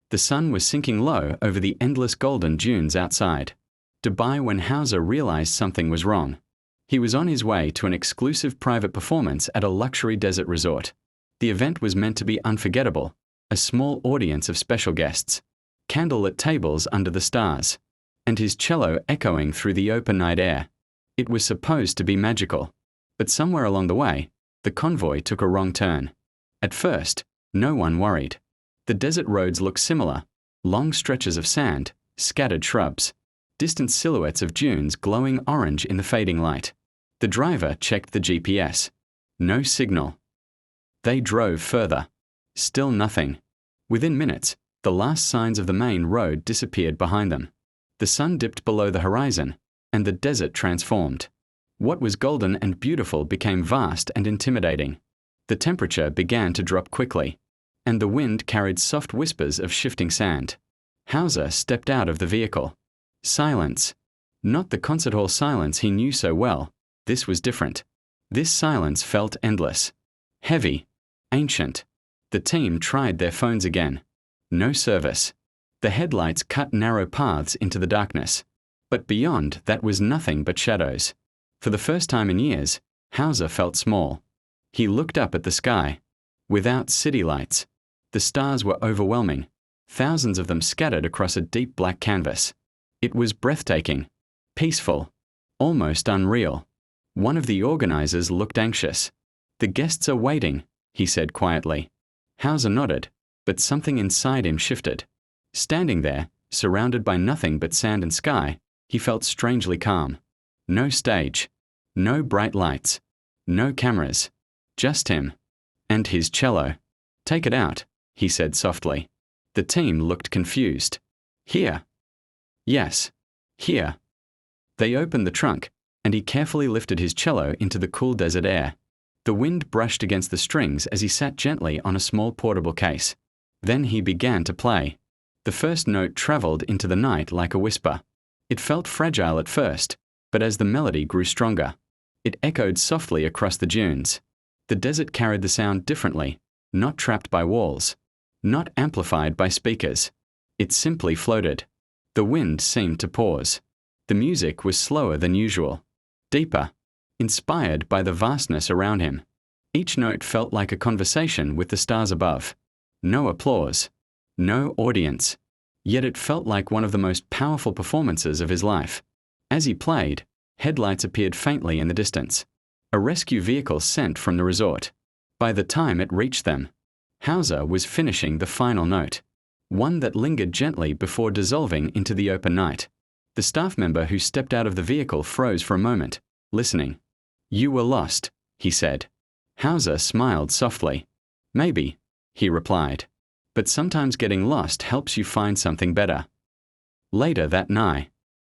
The sun was sinking low over the endless golden dunes outside. Dubai when Hauser realized something was wrong. He was on his way to an exclusive private performance at a luxury desert resort. The event was meant to be unforgettable, a small audience of special guests, candlelit tables under the stars, and his cello echoing through the open night air. It was supposed to be magical. But somewhere along the way, the convoy took a wrong turn. At first, no one worried. The desert roads looked similar: long stretches of sand, scattered shrubs, distant silhouettes of dunes glowing orange in the fading light. The driver checked the GPS. No signal. They drove further. Still nothing. Within minutes, the last signs of the main road disappeared behind them. The sun dipped below the horizon, and the desert transformed. What was golden and beautiful became vast and intimidating. The temperature began to drop quickly, and the wind carried soft whispers of shifting sand. Hauser stepped out of the vehicle. Silence. Not the concert hall silence he knew so well. This was different. This silence felt endless. Heavy. Ancient. The team tried their phones again. No service. The headlights cut narrow paths into the darkness. But beyond that was nothing but shadows. For the first time in years, Hauser felt small. He looked up at the sky. Without city lights, the stars were overwhelming, thousands of them scattered across a deep black canvas. It was breathtaking, peaceful, almost unreal. One of the organizers looked anxious. "The guests are waiting," he said quietly. Hauser nodded, but something inside him shifted. Standing there, surrounded by nothing but sand and sky, he felt strangely calm. No stage, no bright lights, no cameras, just him. And his cello. "Take it out," he said softly. The team looked confused. "Here." "Yes, here." They opened the trunk, and he carefully lifted his cello into the cool desert air. The wind brushed against the strings as he sat gently on a small portable case. Then he began to play. The first note traveled into the night like a whisper. It felt fragile at first, but as the melody grew stronger, it echoed softly across the dunes. The desert carried the sound differently, not trapped by walls, not amplified by speakers. It simply floated. The wind seemed to pause. The music was slower than usual, deeper, inspired by the vastness around him. Each note felt like a conversation with the stars above. No applause, no audience, yet it felt like one of the most powerful performances of his life. As he played, headlights appeared faintly in the distance. A rescue vehicle sent from the resort. By the time it reached them, Hauser was finishing the final note, one that lingered gently before dissolving into the open night. The staff member who stepped out of the vehicle froze for a moment, listening. "You were lost," he said. Hauser smiled softly. "Maybe," he replied. "But sometimes getting lost helps you find something better." Later that night,